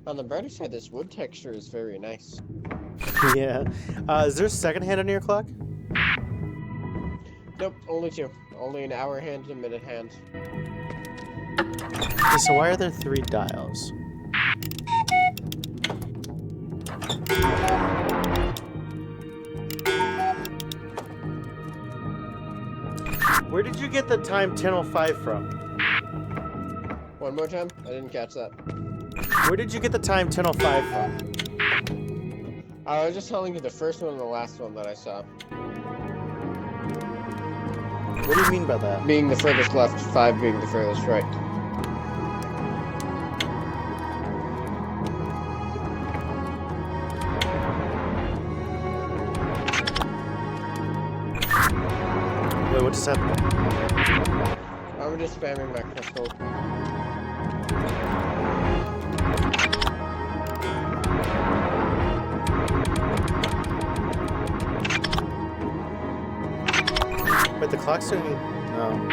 On the brighter side, this wood texture is very nice. Yeah. Is there a second hand on your clock? Nope, only 2. Only an hour hand and a minute hand. Okay, so why are there 3 dials? Where did you get the time 10:05 from? One more time? I didn't catch that. Where did you get the time 10:05 from? I was just telling you the first one and the last one that I saw. What do you mean by that? Being the furthest left, 5 being the furthest right. Wait, what just happened? I'm just spamming my crystal. Wait, the clock's turning. No.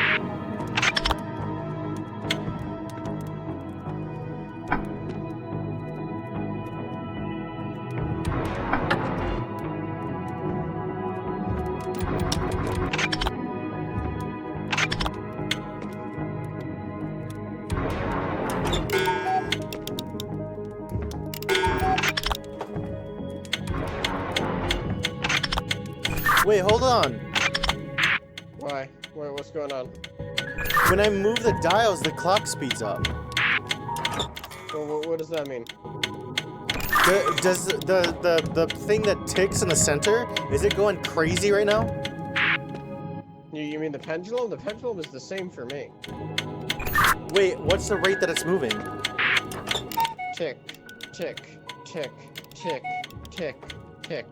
Wait, hold on. Why? What's going on? When I move the dials, the clock speeds up. Well, what does that mean? Does the thing that ticks in the center, is it going crazy right now? You mean the pendulum? The pendulum is the same for me. Wait, what's the rate that it's moving? Tick, tick, tick, tick, tick, tick.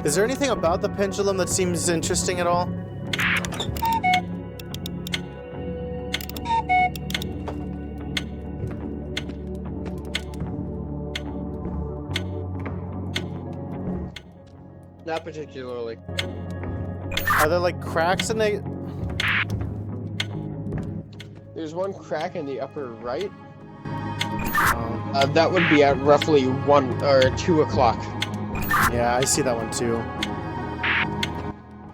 Is there anything about the pendulum that seems interesting at all? Not particularly. Are there like cracks in it? There's one crack in the upper right. Oh, That would be at roughly 1 or 2 o'clock. yeah, I see that one too.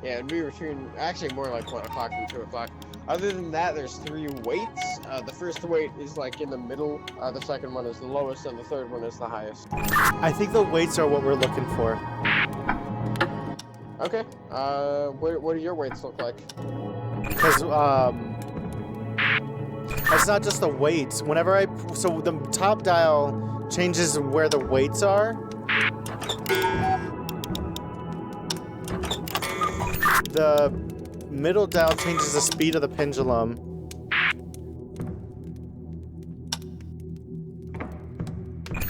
Yeah, it'd be between, actually more like 1 o'clock than 2 o'clock. Other than that, there's 3 weights. The first weight is like in the middle, the second one is the lowest, and the third one is the highest. I think the weights are what we're looking for. Okay, what do your weights look like? Because, it's not just the weights. Whenever so the top dial changes where the weights are. The middle dial changes the speed of the pendulum.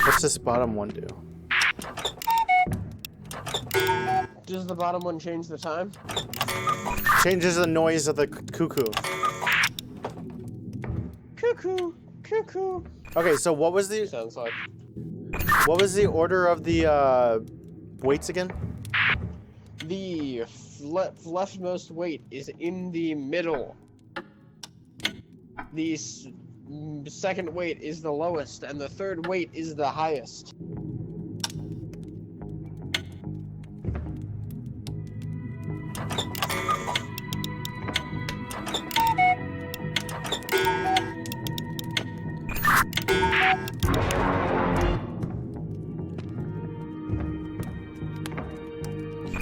What's this bottom one do? Does the bottom one change the time? Changes the noise of the cuckoo. Cuckoo, cuckoo. Okay, so what was Sounds like. the order of the weights again? The leftmost weight is in the middle. The second weight is the lowest, and the third weight is the highest.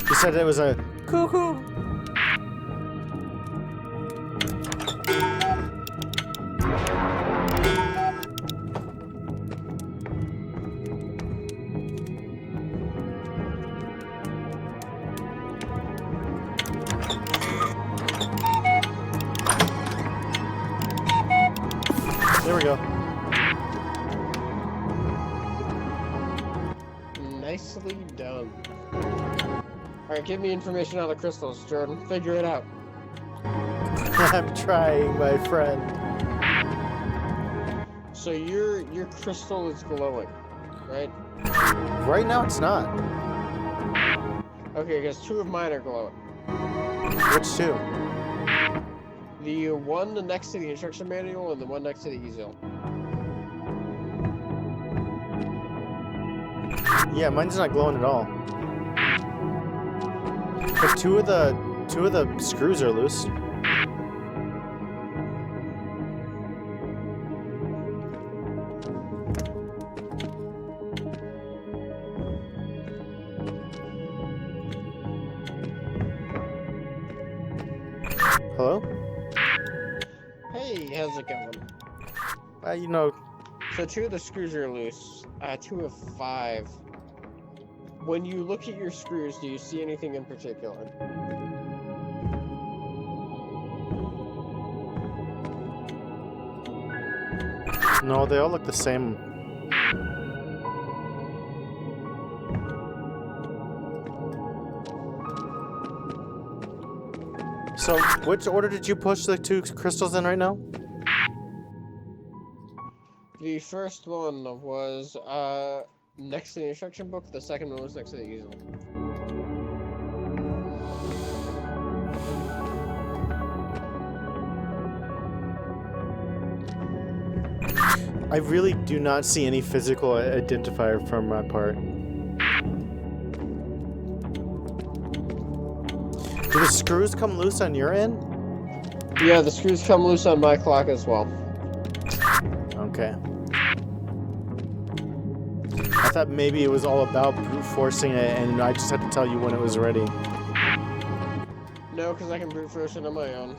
You said it was a cuckoo. There we go. Nicely done. Alright, give me information on the crystals, Jordan. Figure it out. I'm trying, my friend. So your crystal is glowing, right? Right now it's not. Okay, because 2 of mine are glowing. Which two? The one next to the instruction manual and the one next to the easel. Yeah, mine's not glowing at all. But two of the screws are loose. Hello? Hey, how's it going? You know, So 2 of the screws are loose. 2 of 5. When you look at your screws, do you see anything in particular? no, they all look the same. So, which order did you push the 2 crystals in right now? The first one was next to the instruction book. The second one was next to the easel. I really do not see any physical identifier from my part. Do the screws come loose on your end? Yeah, the screws come loose on my clock as well. Okay. I thought maybe it was all about brute forcing it and I just had to tell you when it was ready. No, because I can brute force it on my own.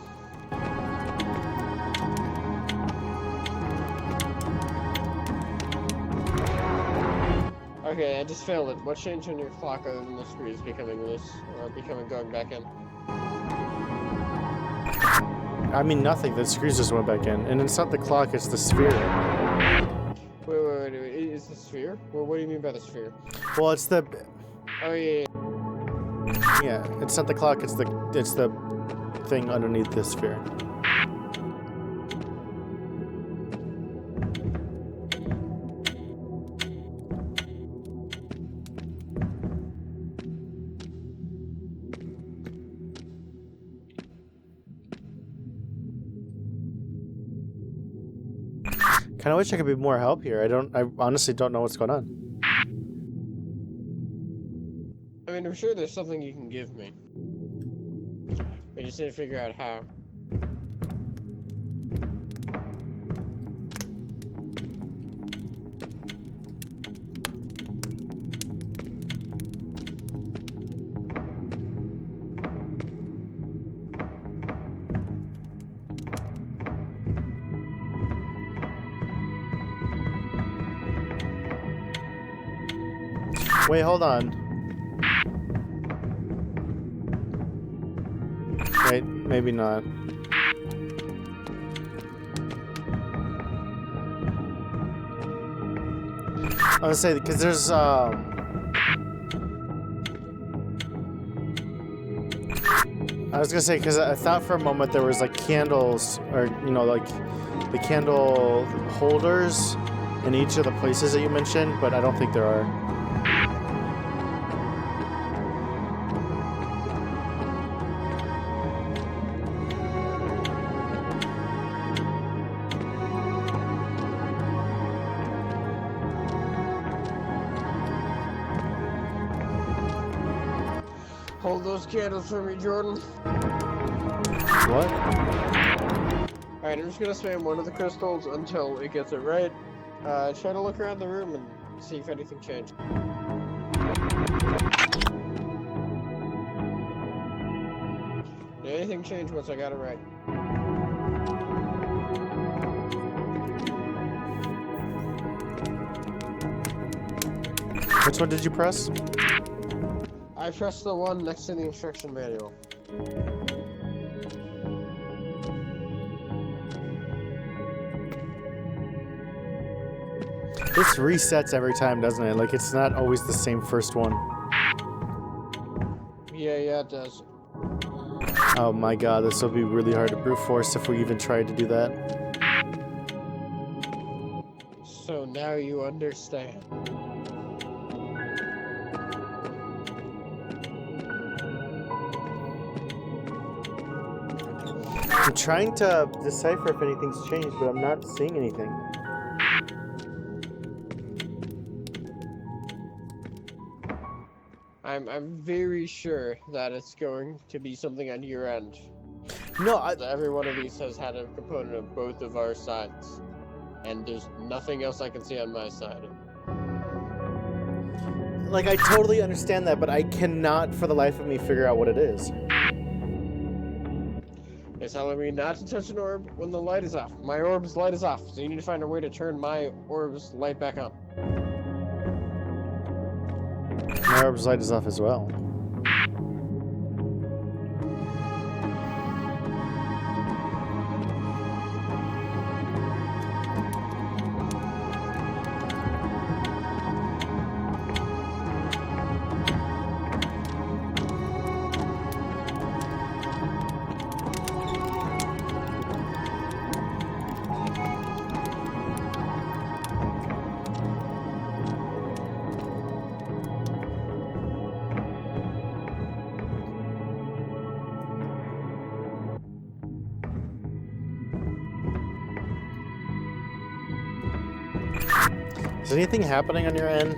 Okay, I just failed it. What changed on your clock other than the screws becoming loose or going back in? I mean nothing, the screws just went back in. And it's not the clock, it's the sphere. Wait. Is the sphere? Well, what do you mean by the sphere? Well, it's the... Oh, yeah. Yeah, it's not the clock, it's the thing underneath the sphere. Kind of wish I could be more help here. I honestly don't know what's going on. I mean, I'm sure there's something you can give me. We just need to figure out how. Wait, hold on. Wait, maybe not. I was gonna say, because there's, I was gonna say, because I thought for a moment there was, like, candles, or, you know, like, the candle holders in each of the places that you mentioned, but I don't think there are. Hold those candles for me, Jordan. What? Alright, I'm just gonna spam one of the crystals until it gets it right. Try to look around the room and see if anything changed. Did anything change once I got it right? Which one did you press? I pressed the one next to the instruction manual. This resets every time, doesn't it? Like, it's not always the same first one. Yeah, it does. Oh my god, this will be really hard to brute force if we even tried to do that. So now you understand. I'm trying to decipher if anything's changed, but I'm not seeing anything. I'm very sure that it's going to be something on your end. No, Every one of these has had a component of both of our sides. And there's nothing else I can see on my side. like, I totally understand that, but I cannot for the life of me figure out what it is. It's telling me not to touch an orb when the light is off. My orb's light is off, so you need to find a way to turn my orb's light back on. My orb's light is off as well. Is anything happening on your end?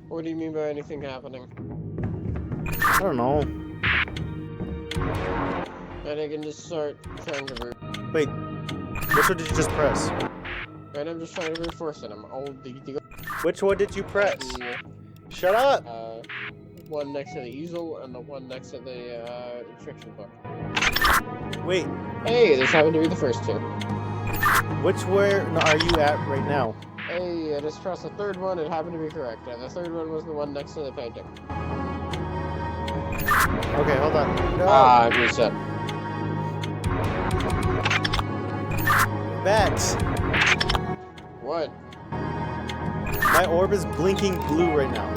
What do you mean by anything happening? I don't know. And I can just start trying to Wait, which one did you just press? and I'm just trying to reinforce it. I'm all Which one did you press? Shut up! one next to the easel and the one next to the instruction book. Wait, Hey, this happened to be the first two. where are you at right now? Hey, I just pressed the third one. It happened to be correct. And the third one was the one next to the painting. Okay, hold on. No. Ah, I reset. Bats! What? My orb is blinking blue right now.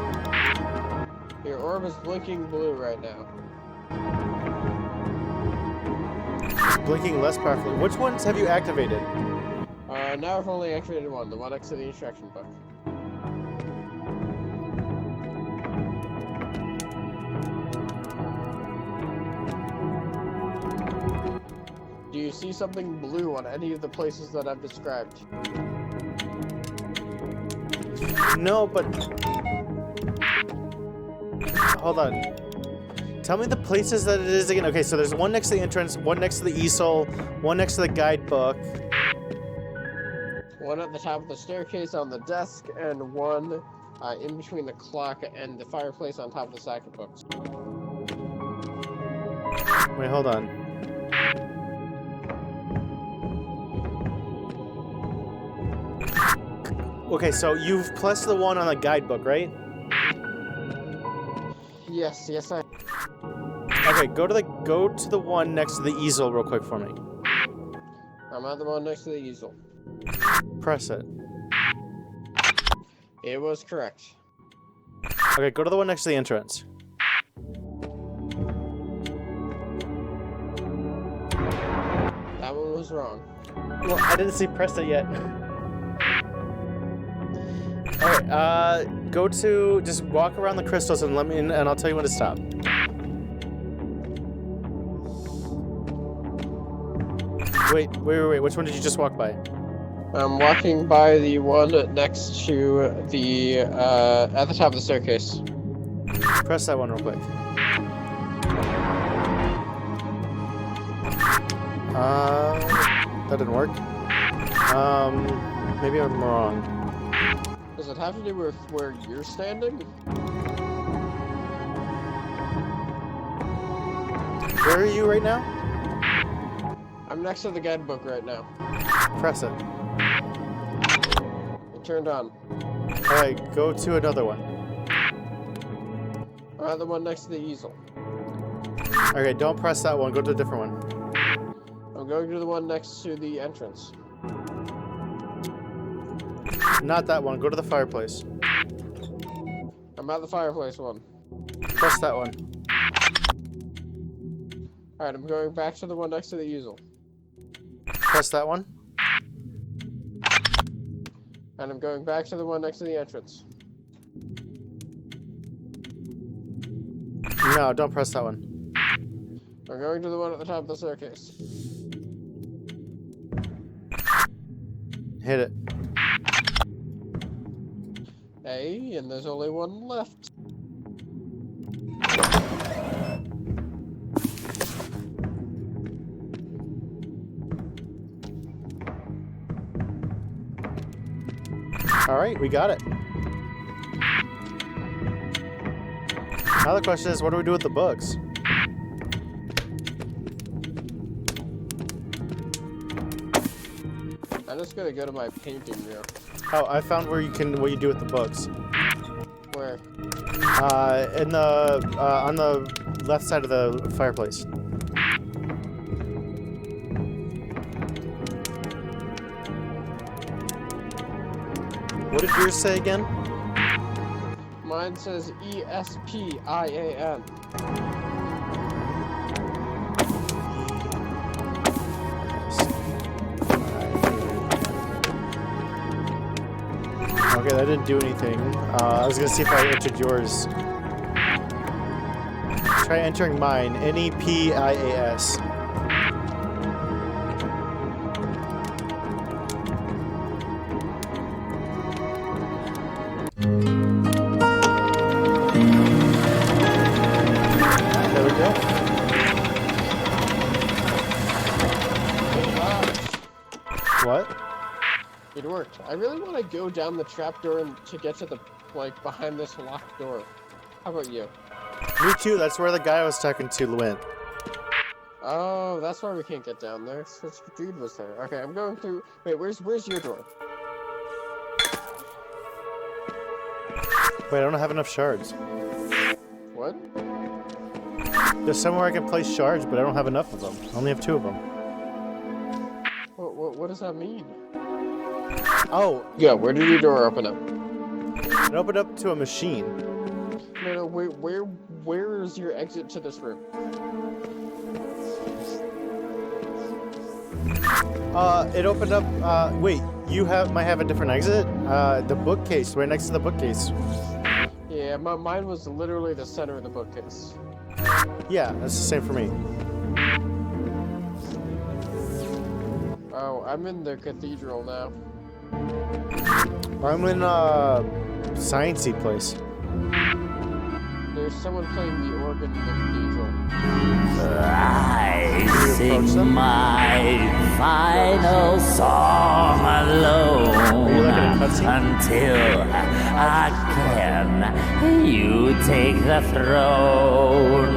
Your orb is blinking blue right now. It's blinking less powerfully. Which ones have you activated? Now I've only activated one, the one next to the instruction book. Do you see something blue on any of the places that I've described? No, but... Hold on. Tell me the places that it is again. Okay, so there's one next to the entrance, one next to the easel, one next to the guidebook. One at the top of the staircase on the desk, and one in between the clock and the fireplace on top of the stack of books. Wait, hold on. Okay, so you've pressed the one on the guidebook, right? Yes, I... Okay, go to the one next to the easel real quick for me. I'm at the one next to the easel. Press it. It was correct. Okay, go to the one next to the entrance. That one was wrong. Well, I didn't see press it yet. Okay, go to, just walk around the crystals and let me, and I'll tell you when to stop. Wait, which one did you just walk by? I'm walking by the one next to the, at the top of the staircase. Press that one real quick. That didn't work. Maybe I'm wrong. Does it have to do with where you're standing? Where are you right now? I'm next to the guidebook right now. Press it. It turned on. Alright, go to another one. The one next to the easel. Okay, don't press that one, go to a different one. I'm going to the one next to the entrance. Not that one. Go to the fireplace. I'm at the fireplace one. Press that one. Alright, I'm going back to the one next to the easel. Press that one. And I'm going back to the one next to the entrance. No, don't press that one. I'm going to the one at the top of the staircase. Hit it. Hey, and there's only one left. Alright, we got it. Now the question is, what do we do with the books? I'm just gonna go to my painting room. Oh, I found what you do with the books. Where? In the on the left side of the fireplace. What did yours say again? Mine says ESPIAN. Okay, that didn't do anything. I was gonna see if I entered yours. Try entering mine. NEPIAS. There we go. What? It worked. I really want to go down the trapdoor and to get to the, like, behind this locked door. How about you? Me too, that's where the guy I was talking to went. Oh, that's why we can't get down there. Such dude was there. Okay, I'm going through. Wait, where's your door? Wait, I don't have enough shards. What? There's somewhere I can place shards, but I don't have enough of them. I only have 2 of them. What does that mean? Oh, Yeah, where did your door open up? it opened up to a machine. No, where is your exit to this room? It opened up, wait, you might have a different exit? The bookcase, right next to the bookcase. Yeah, mine was literally the center of the bookcase. Yeah, that's the same for me. Oh, I'm in the cathedral now. I'm in, sciencey place. There's someone playing the organ in the cathedral. I approach sing them? my final song alone you looking at cutscene? until again you take the throne.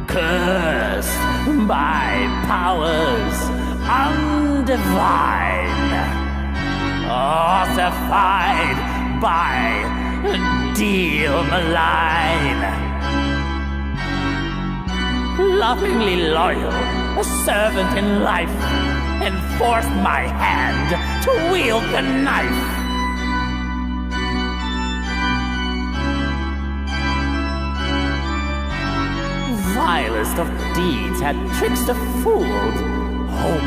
Cursed by powers undivine, ossified by deal malign. Lovingly loyal, a servant in life, enforced my hand to wield the knife. Vilest of deeds had trickster fooled, hope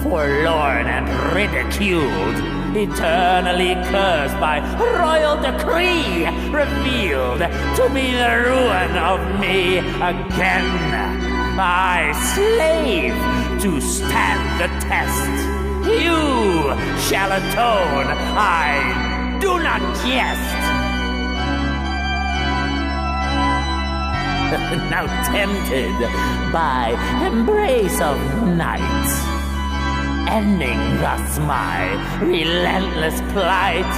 forlorn and ridiculed, eternally cursed by royal decree, revealed to be the ruin of me again. I slave to stand the test. You shall atone, I do not jest. Now tempted by embrace of night, ending thus my relentless plight.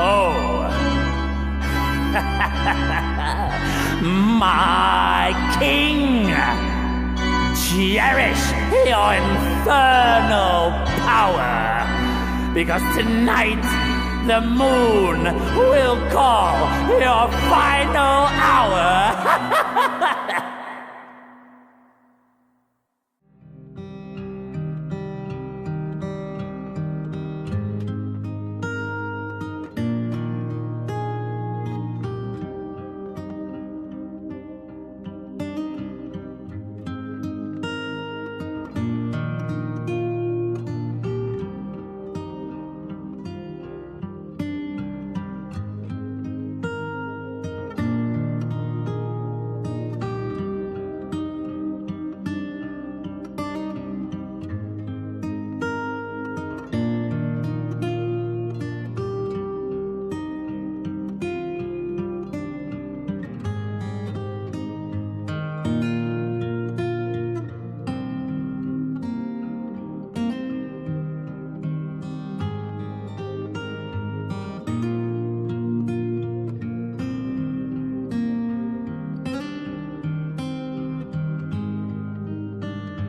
Oh, my king, cherish your infernal power, because tonight the moon will call your final hour.